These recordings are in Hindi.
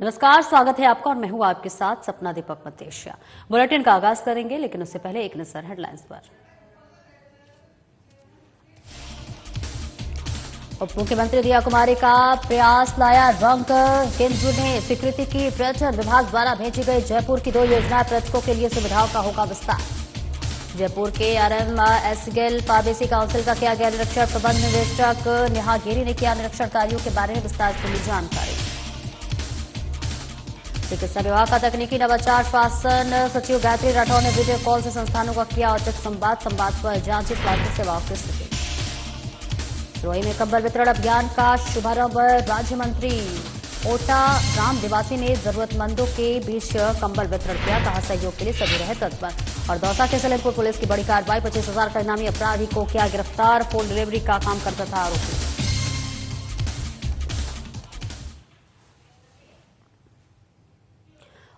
नमस्कार, स्वागत है आपका और मैं हूं आपके साथ सपना दीपक मतेशिया। बुलेटिन का आगाज करेंगे, लेकिन उससे पहले एक नजर हेडलाइंस पर। उप मुख्यमंत्री दिया कुमारी का प्रयास लाया रंग, केंद्र ने स्वीकृति की। पर्यटन विभाग द्वारा भेजी गई जयपुर की 2 योजनाएं पर्यटकों के लिए सुविधाओं का होगा विस्तार। जयपुर के RMSGIL फार्मेसी काउंसिल का किया गया निरीक्षण। प्रबंध निदेशक नेहा गिरी ने किया निरीक्षण कार्यों के बारे में विस्तार से ली जानकारी। चिकित्सा विभाग का तकनीकी नवाचार शासन सचिव गायत्री राठौर ने वीडियो कॉल से संस्थानों का किया औचक संवाद पर जांची स्वास्थ्य सेवाओं की स्थिति। रोही में कंबल वितरण अभियान का शुभारंभ। राज्य मंत्री ओटा राम निवासी ने जरूरतमंदों के बीच कंबल वितरण किया, कहा सहयोग के लिए सभी रहे तत्पर। और दौसा के सलेमपुर पुलिस की बड़ी कार्रवाई, 25,000 का इनामी अपराधी को किया गिरफ्तार। फूड डिलीवरी का काम करता था आरोपी।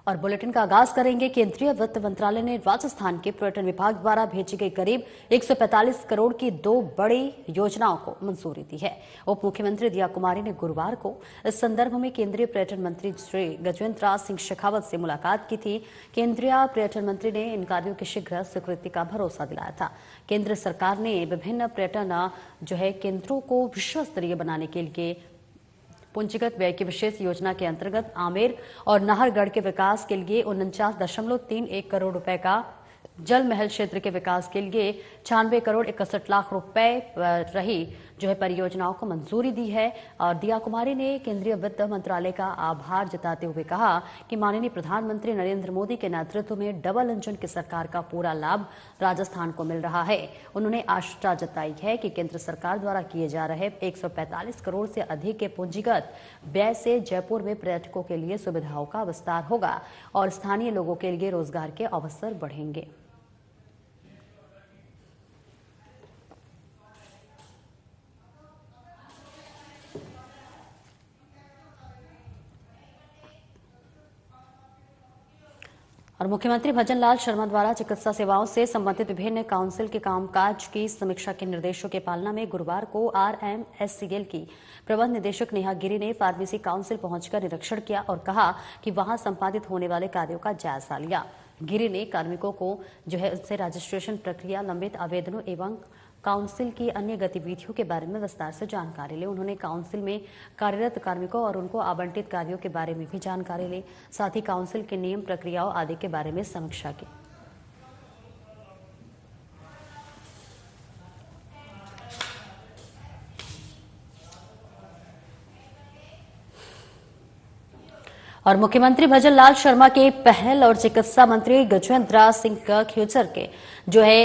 और बुलेटिन का आगाज करेंगे। केंद्रीय वित्त मंत्रालय ने राजस्थान के पर्यटन विभाग द्वारा भेजी गई करीब 145 करोड़ की 2 बड़ी योजनाओं को मंजूरी दी है। उप मुख्यमंत्री दिया कुमारी ने गुरुवार को इस संदर्भ में केंद्रीय पर्यटन मंत्री श्री गजेंद्र राज सिंह शेखावत से मुलाकात की थी। केंद्रीय पर्यटन मंत्री ने इन कार्यों की शीघ्र स्वीकृति का भरोसा दिलाया था। केंद्र सरकार ने विभिन्न पर्यटन केंद्रों को विश्व स्तरीय बनाने के लिए पूंजीगत व्यय की विशेष योजना के अंतर्गत आमेर और नाहरगढ़ के विकास के लिए 49.31 करोड़ रुपए का, जल महल क्षेत्र के विकास के लिए 96 करोड़ 61 लाख रुपए रही परियोजनाओं को मंजूरी दी है। और दिया कुमारी ने केंद्रीय वित्त मंत्रालय का आभार जताते हुए कहा कि माननीय प्रधानमंत्री नरेंद्र मोदी के नेतृत्व में डबल इंजन की सरकार का पूरा लाभ राजस्थान को मिल रहा है। उन्होंने आशा जताई है कि केंद्र सरकार द्वारा किए जा रहे 145 करोड़ से अधिक के पूंजीगत व्यय से जयपुर में पर्यटकों के लिए सुविधाओं का विस्तार होगा और स्थानीय लोगों के लिए रोजगार के अवसर बढ़ेंगे। और मुख्यमंत्री भजनलाल शर्मा द्वारा चिकित्सा सेवाओं से संबंधित विभिन्न काउंसिल के कामकाज की समीक्षा के निर्देशों के पालना में गुरुवार को RMSGIL की प्रबंध निदेशक नेहा गिरी ने फार्मेसी काउंसिल पहुंचकर निरीक्षण किया और कहा कि वहां संपादित होने वाले कार्यों का जायजा लिया। गिरी ने कार्मिकों को उससे रजिस्ट्रेशन प्रक्रिया, लंबित आवेदनों एवं काउंसिल की अन्य गतिविधियों के बारे में विस्तार से जानकारी ली। उन्होंने काउंसिल में कार्यरत कार्मिकों और उनको आवंटित कार्यों के बारे में भी जानकारी ली। साथ ही काउंसिल के नियम, प्रक्रियाओं आदि के बारे में समीक्षा की। और मुख्यमंत्री भजनलाल शर्मा के पहल और चिकित्सा मंत्री गजेंद्र सिंह खेचर के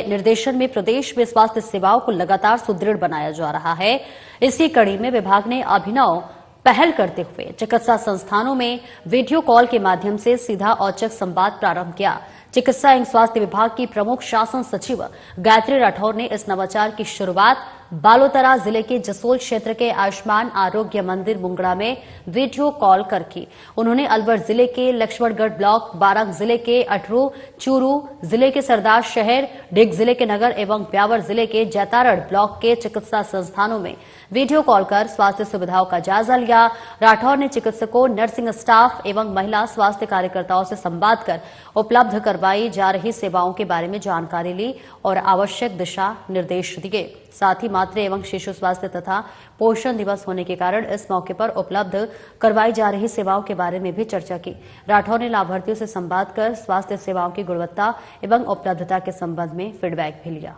निर्देशन में प्रदेश में स्वास्थ्य सेवाओं को लगातार सुदृढ़ बनाया जा रहा है। इसी कड़ी में विभाग ने अभिनव पहल करते हुए चिकित्सा संस्थानों में वीडियो कॉल के माध्यम से सीधा औचक संवाद प्रारंभ किया। चिकित्सा एवं स्वास्थ्य विभाग की प्रमुख शासन सचिव गायत्री राठौर ने इस नवाचार की शुरुआत बालोतरा जिले के जसोल क्षेत्र के आयुष्मान आरोग्य मंदिर मुंगड़ा में वीडियो कॉल कर की। उन्होंने अलवर जिले के लक्ष्मणगढ़ ब्लॉक, बारां जिले के अटरू, चूरू जिले के सरदार शहर, डिग जिले के नगर एवं ब्यावर जिले के जैतारड़ ब्लॉक के चिकित्सा संस्थानों में वीडियो कॉल कर स्वास्थ्य सुविधाओं का जायजा लिया। राठौर ने चिकित्सकों, नर्सिंग स्टाफ एवं महिला स्वास्थ्य कार्यकर्ताओं से संवाद कर उपलब्ध करवाई जा रही सेवाओं के बारे में जानकारी ली और आवश्यक दिशा निर्देश दिए। साथ ही मातृ एवं शिशु स्वास्थ्य तथा पोषण दिवस होने के कारण इस मौके पर उपलब्ध करवाई जा रही सेवाओं के बारे में भी चर्चा की। राठौर ने लाभार्थियों से संवाद कर स्वास्थ्य सेवाओं की गुणवत्ता एवं उपलब्धता के संबंध में फीडबैक भी लिया।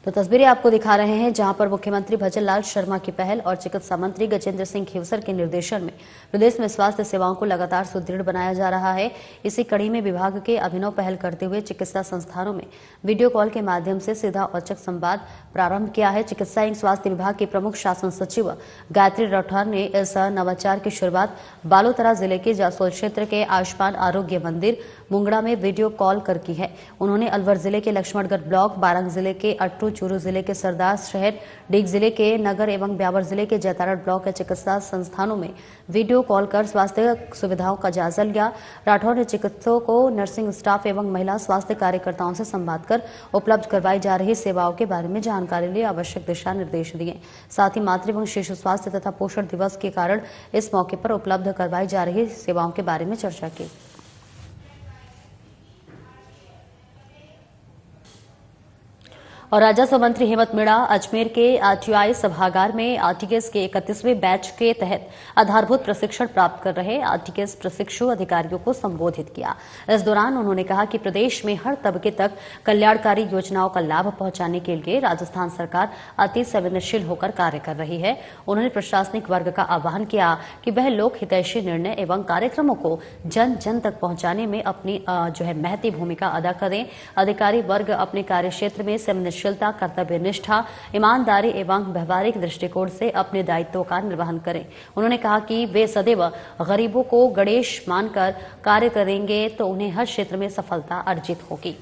तो तस्वीरें आपको दिखा रहे हैं जहां पर मुख्यमंत्री भजनलाल शर्मा की पहल और चिकित्सा मंत्री गजेंद्र सिंह खेवसर के निर्देशन में प्रदेश में स्वास्थ्य सेवाओं को लगातार सुदृढ़ बनाया जा रहा है। इसी कड़ी में विभाग के अभिनव पहल करते हुए चिकित्सा संस्थानों में वीडियो कॉल के माध्यम से सीधा औचक संवाद प्रारंभ किया है। चिकित्सा एवं स्वास्थ्य विभाग के प्रमुख शासन सचिव गायत्री राठौर ने इस नवाचार की शुरुआत बालोतरा जिले के जसोल क्षेत्र के आयुष्मान आरोग्य मंदिर मुंगड़ा में वीडियो कॉल कर की है। उन्होंने अलवर जिले के लक्ष्मणगढ़ ब्लॉक, बारां जिले के अटरू, चूरू जिले के सरदार शहर, डीग जिले के नगर एवं ब्यावर जिले के जैतारण ब्लॉक के चिकित्सा संस्थानों में वीडियो कॉल कर स्वास्थ्य सुविधाओं का जायजा लिया। राठौर ने चिकित्सकों को, नर्सिंग स्टाफ एवं महिला स्वास्थ्य कार्यकर्ताओं से संवाद कर उपलब्ध करवाई जा रही सेवाओं के बारे में जानकारी ली, आवश्यक दिशा निर्देश दिए। साथ ही मातृ एवं शिशु स्वास्थ्य तथा पोषण दिवस के कारण इस मौके पर उपलब्ध करवाई जा रही सेवाओं के बारे में चर्चा की। और राजस्व मंत्री हेमंत मीणा अजमेर के आरटीआई सभागार में आरटीएस के 31वें बैच के तहत आधारभूत प्रशिक्षण प्राप्त कर रहे आरटीएस प्रशिक्षु अधिकारियों को संबोधित किया। इस दौरान उन्होंने कहा कि प्रदेश में हर तबके तक कल्याणकारी योजनाओं का लाभ पहुंचाने के लिए राजस्थान सरकार अति संवेदनशील होकर कार्य कर रही है। उन्होंने प्रशासनिक वर्ग का आह्वान किया कि वह लोक हितैषी निर्णय एवं कार्यक्रमों को जन जन तक पहुंचाने में अपनी महती भूमिका अदा करें। अधिकारी वर्ग अपने कार्यक्षेत्र में संवेदनशीलता, कर्तव्य निष्ठा, ईमानदारी एवं व्यवहारिक दृष्टिकोण से अपने दायित्वों का निर्वहन करें। उन्होंने कहा कि वे सदैव गरीबों को गणेश मानकर कार्य करेंगे तो उन्हें हर क्षेत्र में सफलता अर्जित होगी।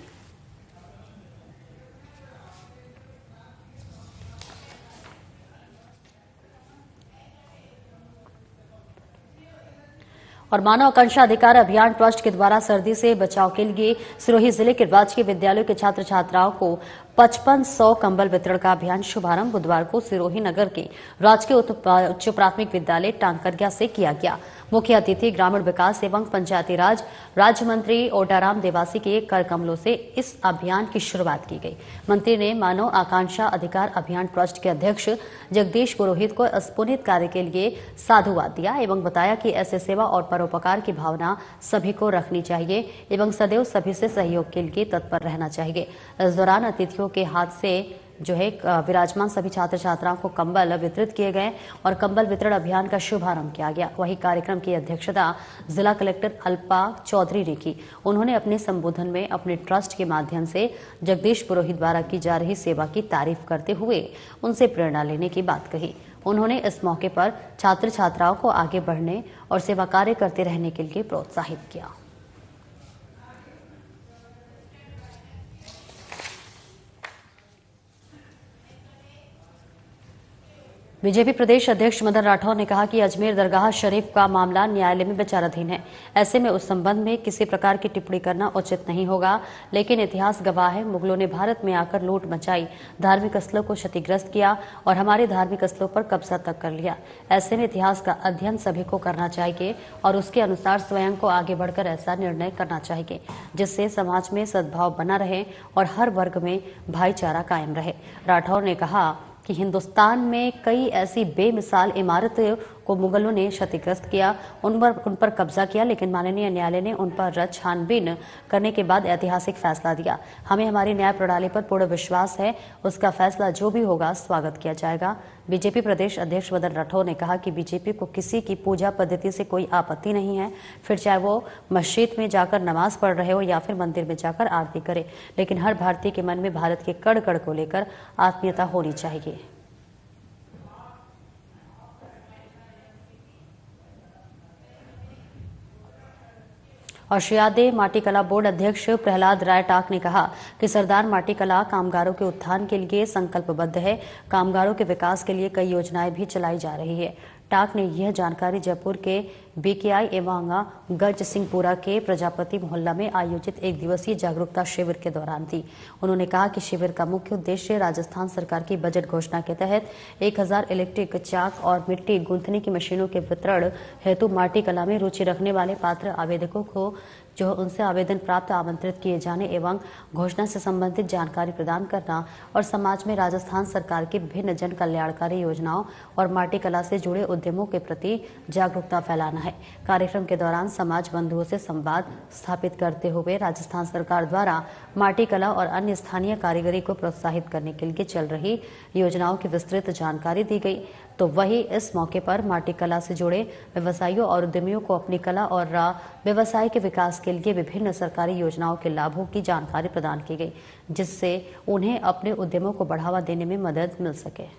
और मानव आकांक्षा अधिकार अभियान ट्रस्ट के द्वारा सर्दी से बचाव के लिए सिरोही जिले के राजकीय विद्यालयों के छात्र छात्राओं को 5500 कंबल वितरण का अभियान शुभारंभ बुधवार को सिरोही नगर के राजकीय उच्च प्राथमिक विद्यालय टांकरिया से किया गया। मुख्य अतिथि ग्रामीण विकास एवं पंचायती राज राज्य मंत्री ओटाराम देवासी के कर कमलों से इस अभियान की शुरुआत की गई। मंत्री ने मानव आकांक्षा अधिकार अभियान ट्रस्ट के अध्यक्ष जगदीश पुरोहित को इस पुनीत कार्य के लिए साधुवाद दिया एवं बताया कि ऐसे सेवा और परोपकार की भावना सभी को रखनी चाहिए एवं सदैव सभी से सहयोग के लिए तत्पर रहना चाहिए। इस दौरान अतिथियों के हाथ से विराजमान सभी छात्र छात्राओं को कंबल वितरित किए गए और कंबल वितरण अभियान का शुभारंभ किया गया। वहीं कार्यक्रम की अध्यक्षता जिला कलेक्टर अल्पा चौधरी ने की। उन्होंने अपने संबोधन में अपने ट्रस्ट के माध्यम से जगदीश पुरोहित द्वारा की जा रही सेवा की तारीफ करते हुए उनसे प्रेरणा लेने की बात कही। उन्होंने इस मौके पर छात्र छात्राओं को आगे बढ़ने और सेवा कार्य करते रहने के लिए प्रोत्साहित किया। बीजेपी प्रदेश अध्यक्ष मदन राठौर ने कहा कि अजमेर दरगाह शरीफ का मामला न्यायालय में विचाराधीन है। ऐसे में उस संबंध में किसी प्रकार की टिप्पणी करना उचित नहीं होगा। लेकिन इतिहास गवाह है, मुगलों ने भारत में आकर लूट मचाई, धार्मिक स्थलों को क्षतिग्रस्त किया और हमारे धार्मिक स्थलों पर कब्जा तक कर लिया। ऐसे में इतिहास का अध्ययन सभी को करना चाहिए और उसके अनुसार स्वयं को आगे बढ़कर ऐसा निर्णय करना चाहिए जिससे समाज में सद्भाव बना रहे और हर वर्ग में भाईचारा कायम रहे। राठौर ने कहा कि हिंदुस्तान में कई ऐसी बेमिसाल इमारतें को मुगलों ने क्षतिग्रस्त किया, उन पर कब्जा किया, लेकिन माननीय न्यायालय ने उन पर छानबीन करने के बाद ऐतिहासिक फैसला दिया। हमें हमारी न्याय प्रणाली पर पूर्ण विश्वास है, उसका फैसला जो भी होगा स्वागत किया जाएगा। बीजेपी प्रदेश अध्यक्ष मदन राठौर ने कहा कि बीजेपी को किसी की पूजा पद्धति से कोई आपत्ति नहीं है, फिर चाहे वो मस्जिद में जाकर नमाज पढ़ रहे हो या फिर मंदिर में जाकर आरती करे, लेकिन हर भारतीय के मन में भारत के कण कण को लेकर आत्मीयता होनी चाहिए। और श्रियादे माटीकला बोर्ड अध्यक्ष प्रहलाद राय टाक ने कहा कि सरदार माटीकला कामगारों के उत्थान के लिए संकल्पबद्ध है। कामगारों के विकास के लिए कई योजनाएं भी चलाई जा रही है। टाक ने यह जानकारी जयपुर के बीकेआई एवं गज सिंहपुरा के प्रजापति मोहल्ला में आयोजित एक दिवसीय जागरूकता शिविर के दौरान दी। उन्होंने कहा कि शिविर का मुख्य उद्देश्य राजस्थान सरकार की बजट घोषणा के तहत 1000 इलेक्ट्रिक चाक और मिट्टी गूंथने की मशीनों के वितरण हेतु माटी कला में रुचि रखने वाले पात्र आवेदकों को उनसे आवेदन प्राप्त आमंत्रित किए जाने एवं घोषणा से संबंधित जानकारी प्रदान करना और समाज में राजस्थान सरकार की विभिन्न जन कल्याणकारी योजनाओं और माटी कला से जुड़े उद्यमों के प्रति जागरूकता फैलाना है। कार्यक्रम के दौरान समाज बंधुओं से संवाद स्थापित करते हुए राजस्थान सरकार द्वारा माटी कला और अन्य स्थानीय कारीगरी को प्रोत्साहित करने के लिए चल रही योजनाओं की विस्तृत जानकारी दी गई। तो वही इस मौके पर माटी कला से जुड़े व्यवसायियों और उद्यमियों को अपनी कला और व्यवसाय के विकास के लिए विभिन्न सरकारी योजनाओं के लाभों की जानकारी प्रदान की गई, जिससे उन्हें अपने उद्यमों को बढ़ावा देने में मदद मिल सके।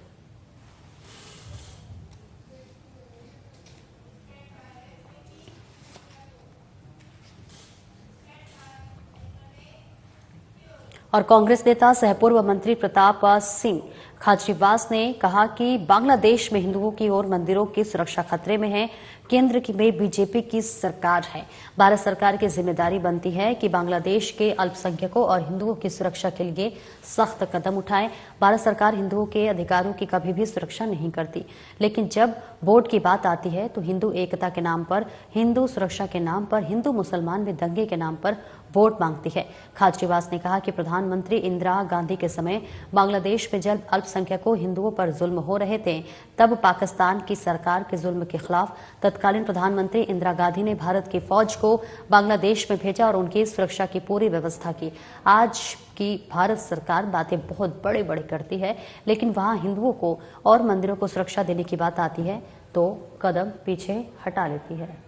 और कांग्रेस नेता सह पूर्व मंत्री प्रताप सिंह खाचरीवास ने कहा कि बांग्लादेश में हिंदुओं की और मंदिरों की सुरक्षा खतरे में है। केंद्र में बीजेपी की सरकार है। भारत सरकार की जिम्मेदारी बनती है कि बांग्लादेश के अल्पसंख्यकों और हिंदुओं की सुरक्षा के लिए सख्त कदम उठाए। भारत सरकार हिंदुओं के अधिकारों की कभी भी सुरक्षा नहीं करती, लेकिन जब वोट की बात आती है तो हिंदू एकता के नाम पर, हिंदू सुरक्षा के नाम पर, हिंदू मुसलमान में दंगे के नाम पर वोट मांगती है। खाचरीवास ने कहा कि प्रधानमंत्री इंदिरा गांधी के समय बांग्लादेश में जब अल्पसंख्यकों हिंदुओं पर जुल्म हो रहे थे, तब पाकिस्तान की सरकार के जुल्म के खिलाफ तत्कालीन प्रधानमंत्री इंदिरा गांधी ने भारत की फौज को बांग्लादेश में भेजा और उनकी सुरक्षा की पूरी व्यवस्था की। आज की भारत सरकार बातें बहुत बड़े बड़े करती है, लेकिन वहां हिंदुओं को और मंदिरों को सुरक्षा देने की बात आती है तो कदम पीछे हटा लेती है।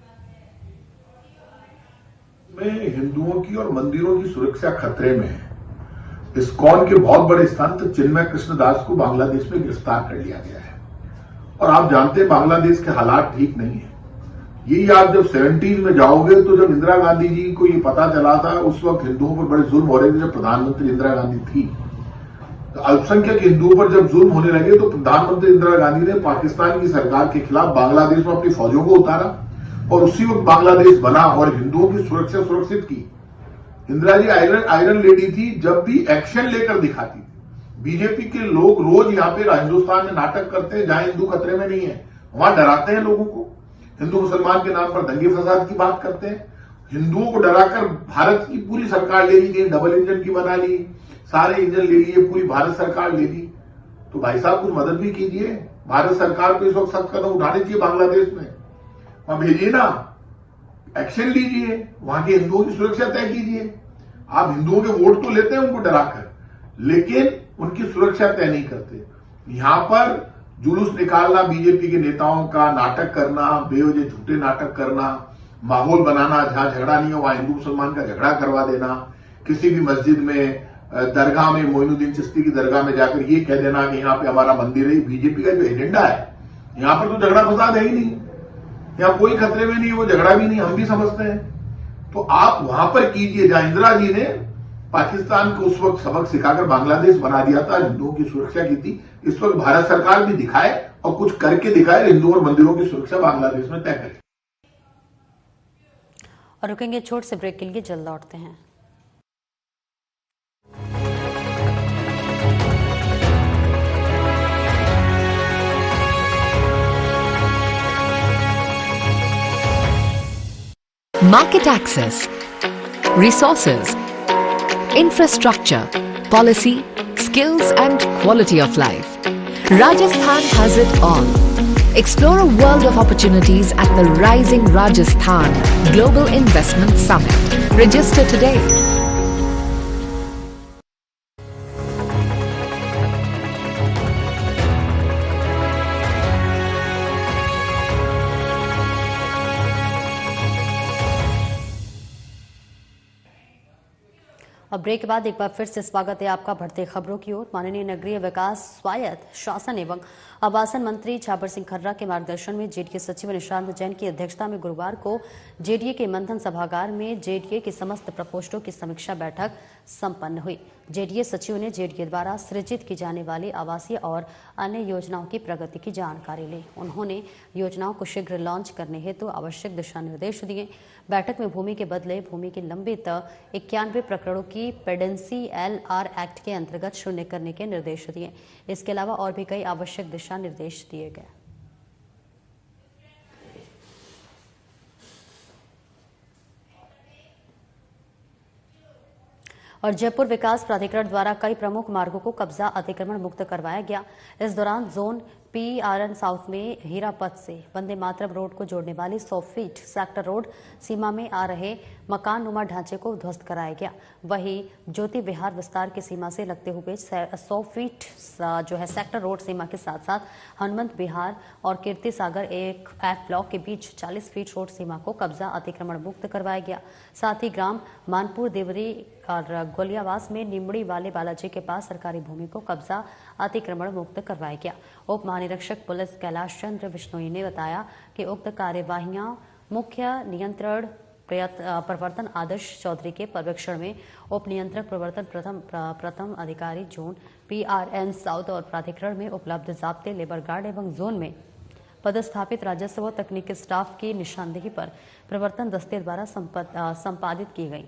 में हिंदुओं की और मंदिरों की सुरक्षा खतरे में है। इस्कॉन के बहुत बड़े संत चिन्मय कृष्ण दास को बांग्लादेश में गिरफ्तार कर लिया गया है और आप जानते हैं बांग्लादेश के हालात ठीक नहीं है। यही आप जब 70s में जाओगे तो जब इंदिरा गांधी जी को ये पता चला था, उस वक्त हिंदुओं पर बड़े जुल्म हो रहे थे। जब प्रधानमंत्री इंदिरा गांधी थी तो अल्पसंख्यक हिंदुओं पर जब जुल्म होने लगे तो प्रधानमंत्री इंदिरा गांधी ने पाकिस्तान की सरकार के खिलाफ बांग्लादेश में अपनी फौजों को उतारा और उसी वक्त बांग्लादेश बना और हिंदुओं की सुरक्षा सुरक्षित की। इंदिरा जी आयरन लेडी थी, जब भी एक्शन लेकर दिखाती थी। बीजेपी के लोग रोज यहाँ पे हिंदुस्तान में नाटक करते हैं, जहां हिंदू खतरे में नहीं है वहां डराते हैं लोगों को, हिंदू मुसलमान के नाम पर दंगे फसाद की बात करते हैं। हिंदुओं को डराकर भारत की पूरी सरकार ले ली, डबल इंजन की बना ली, सारे इंजन ले लिए, पूरी भारत सरकार ले ली। तो भाई साहब कुछ मदद भी कीजिए। भारत सरकार को इस वक्त सख्त कदम उठाने चाहिए बांग्लादेश में, वहां भेजिए ना, एक्शन लीजिए, वहां के हिंदुओं की सुरक्षा तय कीजिए। आप हिंदुओं के वोट तो लेते हैं उनको डराकर, लेकिन उनकी सुरक्षा तय नहीं करते। यहां पर जुलूस निकालना, बीजेपी के नेताओं का नाटक करना, बेवजह झूठे नाटक करना, माहौल बनाना, जहां झगड़ा नहीं हो वहां हिंदू मुसलमान का झगड़ा करवा देना, किसी भी मस्जिद में, दरगाह में, मोइनुद्दीन चिश्ती की दरगाह में जाकर ये कह देना कि यहाँ पे हमारा मंदिर है। बीजेपी का जो एजेंडा है, यहां पर तो झगड़ा फसाद है ही नहीं, यहाँ कोई खतरे में नहीं, वो झगड़ा भी नहीं, हम भी समझते हैं। तो आप वहां पर कीजिए जहां इंदिरा जी ने पाकिस्तान को उस वक्त सबक सिखाकर बांग्लादेश बना दिया था, हिंदुओं की सुरक्षा की थी। इस वक्त भारत सरकार भी दिखाए और कुछ करके दिखाए, हिंदुओं और मंदिरों की सुरक्षा बांग्लादेश में तय करे। और रुकेंगे छोटे से ब्रेक के लिए, जल्द लौटते हैं। Market access, resources, infrastructure, policy, skills and quality of life. Rajasthan has it all. Explore a world of opportunities at the Rising Rajasthan Global Investment Summit. Register today. अब ब्रेक के बाद एक बार फिर से स्वागत है आपका बढ़ते खबरों की ओर। माननीय नगरीय विकास, स्वायत्त शासन एवं आवासन मंत्री छाबर सिंह खर्रा के मार्गदर्शन में जेडीए सचिव निशांत जैन की अध्यक्षता में गुरुवार को जेडीए के मंथन सभागार में जेडीए के समस्त प्रकोष्ठों की समीक्षा बैठक संपन्न हुई। जेडीए सचिव ने जेडीए द्वारा सृजित की जाने वाली आवासीय और अन्य योजनाओं की प्रगति की जानकारी ली। उन्होंने योजनाओं को शीघ्र लॉन्च करने हेतु आवश्यक दिशा निर्देश दिए। बैठक में भूमि के बदले भूमि की लंबित 91 प्रकरणों की पेडेंसी LR एक्ट के अंतर्गत शून्य करने के निर्देश दिए। इसके अलावा और भी कई आवश्यक दिशा निर्देश दिए गए। और जयपुर विकास प्राधिकरण द्वारा कई प्रमुख मार्गों को कब्जा अतिक्रमण मुक्त करवाया गया। इस दौरान जोन PRN साउथ में हीरापथ से वंदे मातरम रोड को जोड़ने वाली 100 फीट सेक्टर रोड सीमा में आ रहे मकान नुमा ढांचे को ध्वस्त कराया गया। वहीं ज्योति विहार विस्तार की सीमा से लगते हुए 100 फीट जो है सेक्टर रोड सीमा के साथ साथ हनुमंत विहार और कीर्ति सागर एक F ब्लॉक के बीच 40 फीट रोड सीमा को कब्जा अतिक्रमण मुक्त करवाया गया। साथ ही ग्राम मानपुर देवरी और गोलियावास में निमड़ी वाले बालाजी के पास सरकारी भूमि को कब्जा अतिक्रमण मुक्त करवाया गया। उप महानिरीक्षक पुलिस कैलाश चंद्र विश्नोई ने बताया कि उक्त कार्यवाहियां मुख्य नियंत्रण प्रवर्तन आदर्श चौधरी के पर्यवेक्षण में उप नियंत्रक प्रवर्तन प्रथम अधिकारी जोन PRN साउथ और प्राधिकरण में उपलब्ध जाब्ते लेबर गार्ड एवं जोन में पदस्थापित राजस्व व तकनीकी स्टाफ की निशानदेही पर प्रवर्तन दस्ते द्वारा संपादित की गई।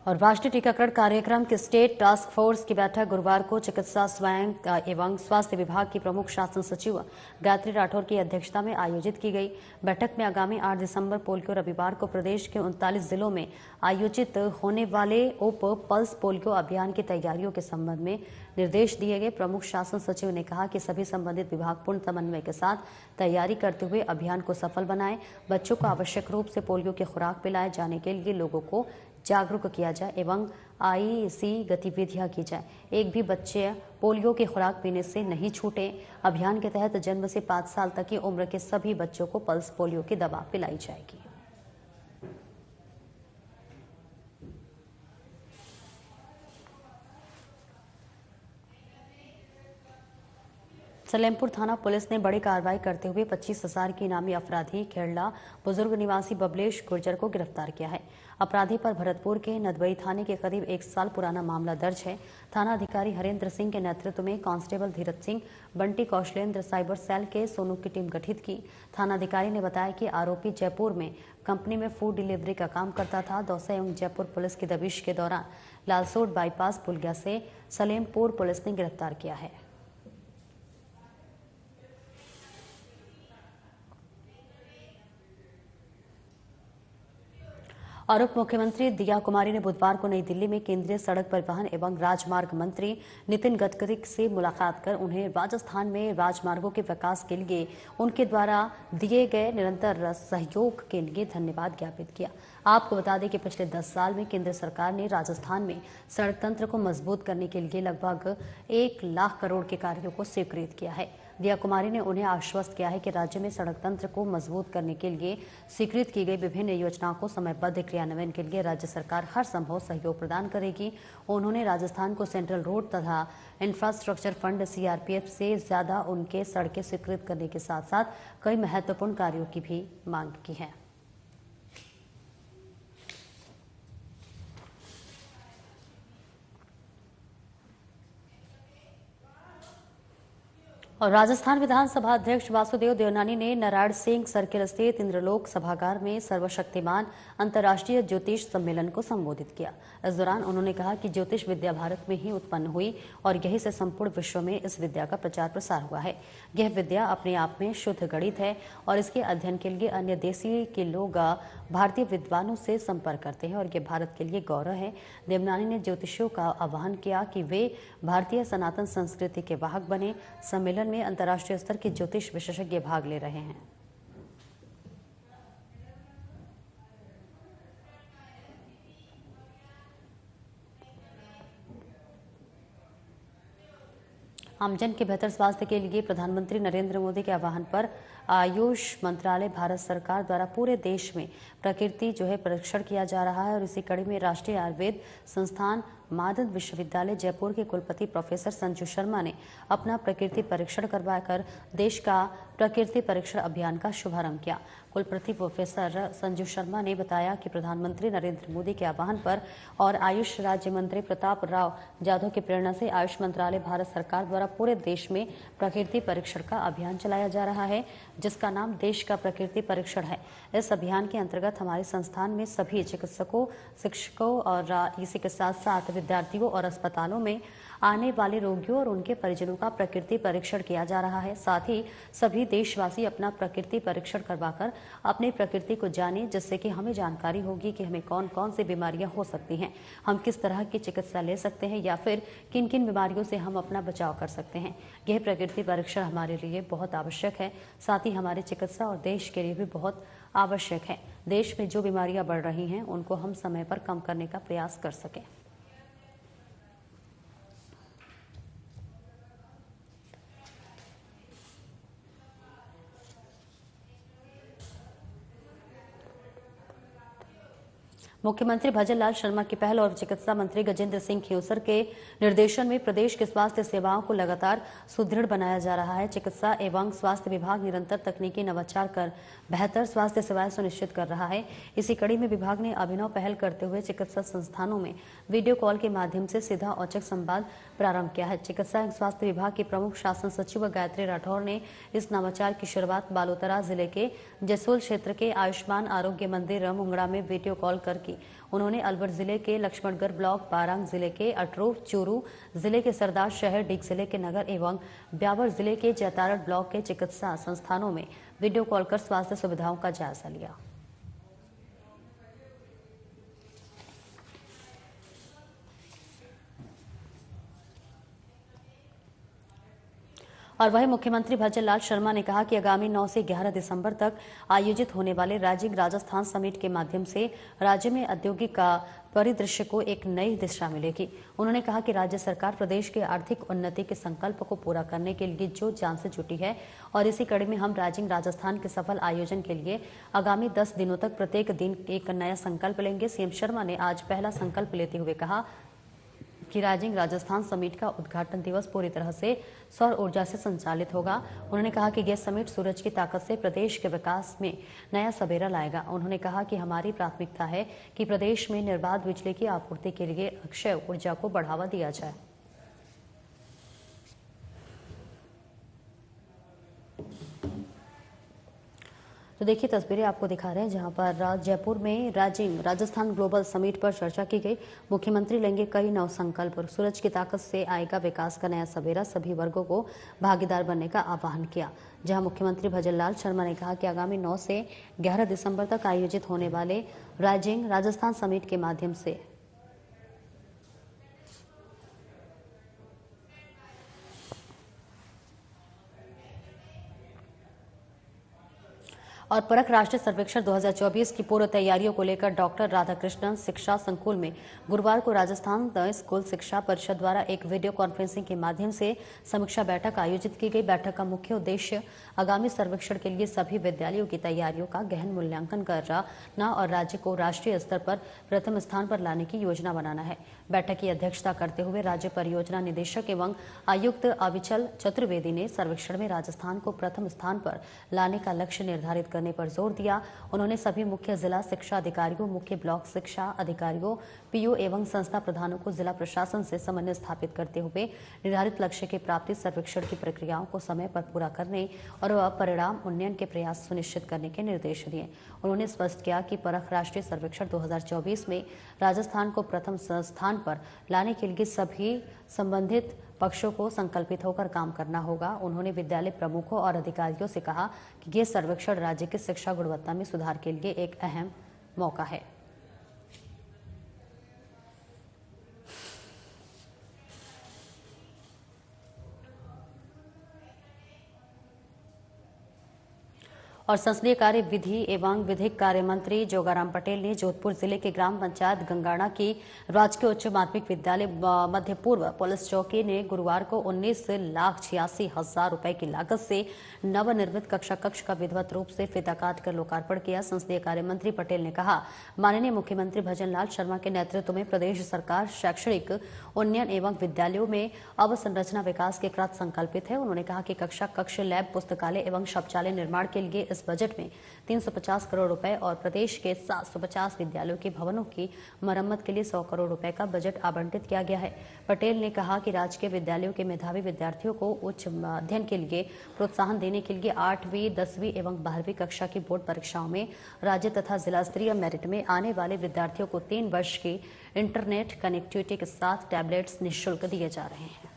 और राष्ट्रीय टीकाकरण कार्यक्रम की स्टेट टास्क फोर्स की बैठक गुरुवार को चिकित्सा स्वास्थ्य एवं स्वास्थ्य विभाग की प्रमुख शासन सचिव गायत्री राठौर की अध्यक्षता में आयोजित की गई। बैठक में आगामी 8 दिसंबर पोलियो रविवार को प्रदेश के 39 जिलों में आयोजित होने वाले उप पल्स पोलियो अभियान की तैयारियों के संबंध में निर्देश दिए गए। प्रमुख शासन सचिव ने कहा कि सभी संबंधित विभाग पूर्ण समन्वय के साथ तैयारी करते हुए अभियान को सफल बनाएं। बच्चों को आवश्यक रूप से पोलियो की खुराक पिलाए जाने के लिए लोगों को जागरूक किया जाए एवं IC गतिविधियां की जाए। एक भी बच्चे पोलियो की खुराक पीने से नहीं छूटे। अभियान के तहत जन्म से 5 साल तक की उम्र के सभी बच्चों को पल्स पोलियो की दवा पिलाई जाएगी। सलेमपुर थाना पुलिस ने बड़ी कार्रवाई करते हुए 25,000 की इनामी अपराधी खेड़ला बुजुर्ग निवासी बबलेश गुर्जर को गिरफ्तार किया है। अपराधी पर भरतपुर के नदबई थाने के करीब 1 साल पुराना मामला दर्ज है। थाना अधिकारी हरेंद्र सिंह के नेतृत्व में constable Dheeraj Singh, Bunty Kaushalendra cyber cell के सोनू की टीम गठित की। थाना अधिकारी ने बताया कि आरोपी जयपुर में कंपनी में फूड डिलीवरी का काम करता था। दौसा एवं जयपुर पुलिस की दबिश के दौरान लालसोट बाईपास पुलिया से सलेमपुर पुलिस ने गिरफ्तार किया है। और उप मुख्यमंत्री दिया कुमारी ने बुधवार को नई दिल्ली में केंद्रीय सड़क परिवहन एवं राजमार्ग मंत्री नितिन गडकरी से मुलाकात कर उन्हें राजस्थान में राजमार्गों के विकास के लिए उनके द्वारा दिए गए निरंतर सहयोग के लिए धन्यवाद ज्ञापित किया। आपको बता दें कि पिछले 10 साल में केंद्र सरकार ने राजस्थान में सड़क तंत्र को मजबूत करने के लिए लगभग 1 लाख करोड़ के कार्यों को स्वीकृत किया है। दिया कुमारी ने उन्हें आश्वस्त किया है कि राज्य में सड़क तंत्र को मजबूत करने के लिए स्वीकृत की गई विभिन्न योजनाओं को समयबद्ध क्रियान्वयन के लिए राज्य सरकार हर संभव सहयोग प्रदान करेगी। उन्होंने राजस्थान को सेंट्रल रोड तथा इंफ्रास्ट्रक्चर फंड CRPF से ज्यादा उनके सड़कें स्वीकृत करने के साथ साथ कई महत्वपूर्ण कार्यों की भी मांग की है। और राजस्थान विधानसभा अध्यक्ष वासुदेव देवनानी ने नारायण सिंह सर्किल स्थित इंद्रलोक सभागार में सर्वशक्तिमान अंतर्राष्ट्रीय ज्योतिष सम्मेलन को संबोधित किया। इस दौरान उन्होंने कहा कि ज्योतिष विद्या भारत में ही उत्पन्न हुई और यही से संपूर्ण विश्व में इस विद्या का प्रचार प्रसार हुआ है। यह विद्या अपने आप में शुद्ध गणित है और इसके अध्ययन के लिए अन्य देशी के लोग भारतीय विद्वानों से संपर्क करते हैं और ये भारत के लिए गौरव है। देवनानी ने ज्योतिषियों का आह्वान किया कि वे भारतीय सनातन संस्कृति के वाहक बने। सम्मेलन में अंतर्राष्ट्रीय स्तर के ज्योतिष विशेषज्ञ भाग ले रहे हैं। आमजन के बेहतर स्वास्थ्य के लिए प्रधानमंत्री नरेंद्र मोदी के आह्वान पर आयुष मंत्रालय भारत सरकार द्वारा पूरे देश में प्रकृति परीक्षण किया जा रहा है और इसी कड़ी में राष्ट्रीय आयुर्वेद संस्थान मादन विश्वविद्यालय जयपुर के कुलपति प्रोफेसर संजू शर्मा ने अपना प्रकृति परीक्षण करवाकर देश का प्रकृति परीक्षण अभियान का शुभारंभ किया। कुलपति प्रोफेसर संजू शर्मा ने बताया कि प्रधानमंत्री नरेंद्र मोदी के आह्वान पर और आयुष राज्य मंत्री प्रताप राव जाधव की प्रेरणा से आयुष मंत्रालय भारत सरकार द्वारा पूरे देश में प्रकृति परीक्षण का अभियान चलाया जा रहा है, जिसका नाम देश का प्रकृति परीक्षण है। इस अभियान के अंतर्गत हमारे संस्थान में सभी चिकित्सकों, शिक्षकों और इसी के साथ साथ विद्यार्थियों और अस्पतालों में आने वाले रोगियों और उनके परिजनों का प्रकृति परीक्षण किया जा रहा है। साथ ही सभी देशवासी अपना प्रकृति परीक्षण करवाकर अपनी प्रकृति को जाने, जिससे कि हमें जानकारी होगी कि हमें कौन कौन सी बीमारियां हो सकती हैं, हम किस तरह की चिकित्सा ले सकते हैं या फिर किन किन बीमारियों से हम अपना बचाव कर सकते हैं। यह प्रकृति परीक्षण हमारे लिए बहुत आवश्यक है, साथ ही हमारे चिकित्सा और देश के लिए भी बहुत आवश्यक है। देश में जो बीमारियां बढ़ रही हैं उनको हम समय पर कम करने का प्रयास कर सकें। मुख्यमंत्री भजनलाल शर्मा की पहल और चिकित्सा मंत्री गजेंद्र सिंह खियोसर के निर्देशन में प्रदेश के स्वास्थ्य सेवाओं को लगातार सुदृढ़ बनाया जा रहा है। चिकित्सा एवं स्वास्थ्य विभाग निरंतर तकनीकी नवाचार कर बेहतर स्वास्थ्य सेवाएं सुनिश्चित कर रहा है। इसी कड़ी में विभाग ने अभिनव पहल करते हुए चिकित्सा संस्थानों में वीडियो कॉल के माध्यम से सीधा औचक संवाद प्रारंभ किया है। चिकित्सा एवं स्वास्थ्य विभाग के प्रमुख शासन सचिव गायत्री राठौर ने इस नवाचार की शुरुआत बालोतरा जिले के जसोल क्षेत्र के आयुष्मान आरोग्य मंदिर मुंगड़ा में वीडियो कॉल कर की। उन्होंने अलवर जिले के लक्ष्मणगढ़ ब्लॉक, बारांग जिले के अटरू, चूरू जिले के सरदार शहर, डीग जिले के नगर एवं ब्यावर जिले के जैतारड़ ब्लॉक के चिकित्सा संस्थानों में वीडियो कॉल कर स्वास्थ्य सुविधाओं का जायजा लिया। और वहीं मुख्यमंत्री भजनलाल शर्मा ने कहा कि आगामी 9 से 11 दिसंबर तक आयोजित होने वाले राजिंग राजस्थान समिट के माध्यम से राज्य में औद्योगिक का परिदृश्य को एक नई दिशा मिलेगी। उन्होंने कहा कि राज्य सरकार प्रदेश के आर्थिक उन्नति के संकल्प को पूरा करने के लिए जो जान से जुटी है और इसी कड़ी में हम राजिंग राजस्थान के सफल आयोजन के लिए आगामी 10 दिनों तक प्रत्येक दिन एक नया संकल्प लेंगे। सीएम शर्मा ने आज पहला संकल्प लेते हुए कहा कि राजिंग राजस्थान समिट का उद्घाटन दिवस पूरी तरह से सौर ऊर्जा से संचालित होगा। उन्होंने कहा कि यह समिट सूरज की ताकत से प्रदेश के विकास में नया सवेरा लाएगा। उन्होंने कहा कि हमारी प्राथमिकता है कि प्रदेश में निर्बाध बिजली की आपूर्ति के लिए अक्षय ऊर्जा को बढ़ावा दिया जाए। तो देखिए तस्वीरें आपको दिखा रहे हैं जहां पर जयपुर में राजिंग राजस्थान ग्लोबल समिट पर चर्चा की गई। मुख्यमंत्री लेंगे कई नव संकल्प और सूरज की ताकत से आएगा विकास का नया सवेरा। सभी वर्गों को भागीदार बनने का आह्वान किया। जहां मुख्यमंत्री भजनलाल शर्मा ने कहा कि आगामी 9 से 11 दिसंबर तक आयोजित होने वाले राजिंग राजस्थान समिट के माध्यम से और परख राष्ट्रीय सर्वेक्षण 2024 की पूर्व तैयारियों को लेकर डॉक्टर राधाकृष्णन शिक्षा संकुल में गुरुवार को राजस्थान स्कूल शिक्षा परिषद द्वारा एक वीडियो कॉन्फ्रेंसिंग के माध्यम से समीक्षा बैठक आयोजित की गई। बैठक का मुख्य उद्देश्य आगामी सर्वेक्षण के लिए सभी विद्यालयों की तैयारियों का गहन मूल्यांकन करना और राज्य को राष्ट्रीय स्तर पर प्रथम स्थान पर लाने की योजना बनाना है। बैठक की अध्यक्षता करते हुए राज्य परियोजना निदेशक एवं आयुक्त अविचल चतुर्वेदी ने सर्वेक्षण में राजस्थान को प्रथम स्थान पर लाने का लक्ष्य निर्धारित करने पर जोर दिया। उन्होंने सभी मुख्य जिला शिक्षा अधिकारियों, मुख्य ब्लॉक शिक्षा अधिकारियों, पीओ एवं संस्था प्रधानों को जिला प्रशासन से समन्वय स्थापित करते हुए निर्धारित लक्ष्य की प्राप्ति, सर्वेक्षण की प्रक्रियाओं को समय पर पूरा करने और परिणाम उन्नयन के प्रयास सुनिश्चित करने के निर्देश दिए। उन्होंने स्पष्ट किया कि परख राष्ट्रीय सर्वेक्षण 2024 में राजस्थान को प्रथम स्थान पर लाने के लिए सभी संबंधित पक्षों को संकल्पित होकर काम करना होगा। उन्होंने विद्यालय प्रमुखों और अधिकारियों से कहा कि यह सर्वेक्षण राज्य की शिक्षा गुणवत्ता में सुधार के लिए एक अहम मौका है। और संसदीय कार्य, विधि एवं विधिक कार्य मंत्री जोगाराम पटेल ने जोधपुर जिले के ग्राम पंचायत गंगाणा की राजकीय उच्च माध्यमिक विद्यालय मध्य पूर्व पुलिस चौकी ने गुरुवार को 19,86,000 रुपए की लागत से नवनिर्मित कक्षा कक्ष का विधिवत रूप से फीता काट कर लोकार्पण किया। संसदीय कार्य मंत्री पटेल ने कहा, माननीय मुख्यमंत्री भजनलाल शर्मा के नेतृत्व में प्रदेश सरकार शैक्षणिक उन्नयन एवं विद्यालयों में अवसंरचना विकास के कृत संकल्पित है। उन्होंने कहा कि कक्षा कक्ष, लैब, पुस्तकालय एवं शौचालय निर्माण के लिए इस बजट में 350 करोड़ रुपए और प्रदेश के 750 विद्यालयों के भवनों की मरम्मत के लिए 100 करोड़ रुपए का बजट आवंटित किया गया है। पटेल ने कहा कि राजकीय विद्यालयों के मेधावी विद्यार्थियों को उच्च अध्ययन के लिए प्रोत्साहन देने के लिए 8वीं, 10वीं एवं 12वीं कक्षा की बोर्ड परीक्षाओं में राज्य तथा जिला स्तरीय मेरिट में आने वाले विद्यार्थियों को 3 वर्ष की इंटरनेट कनेक्टिविटी के साथ टैबलेट्स निःशुल्क दिए जा रहे हैं।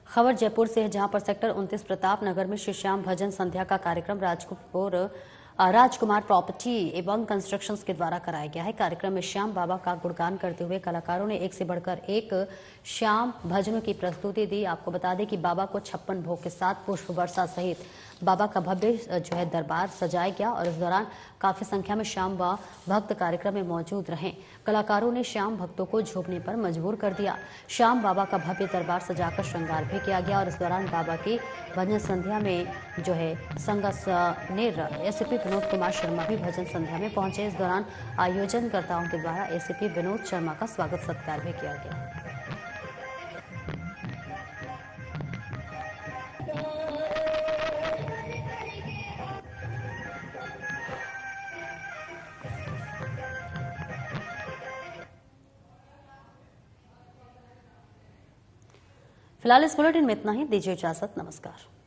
खबर जयपुर से है, जहां पर सेक्टर 29 प्रताप नगर में श्री श्याम भजन संध्या का कार्यक्रम राजकुमार प्रॉपर्टी एवं कंस्ट्रक्शंस के द्वारा कराया गया है। कार्यक्रम में श्याम बाबा का गुणगान करते हुए कलाकारों ने एक से बढ़कर एक श्याम भजनों की प्रस्तुति दी। आपको बता दें कि बाबा को 56 भोग के साथ पुष्प वर्षा सहित बाबा का भव्य जो है दरबार सजाया गया और इस दौरान काफी संख्या में श्याम व भक्त कार्यक्रम में मौजूद रहे। कलाकारों ने श्याम भक्तों को झूमने पर मजबूर कर दिया। श्याम बाबा का भव्य दरबार सजाकर श्रृंगार भी किया गया और इस दौरान बाबा की भजन संध्या में जो है संगनेर एसीपी विनोद कुमार शर्मा भी भजन संध्या में पहुंचे। इस दौरान आयोजनकर्ताओं के द्वारा एसीपी विनोद शर्मा का स्वागत सत्कार भी किया गया। फिलहाल इस बुलेटिन में इतना ही। दीजिए इजाजत। नमस्कार।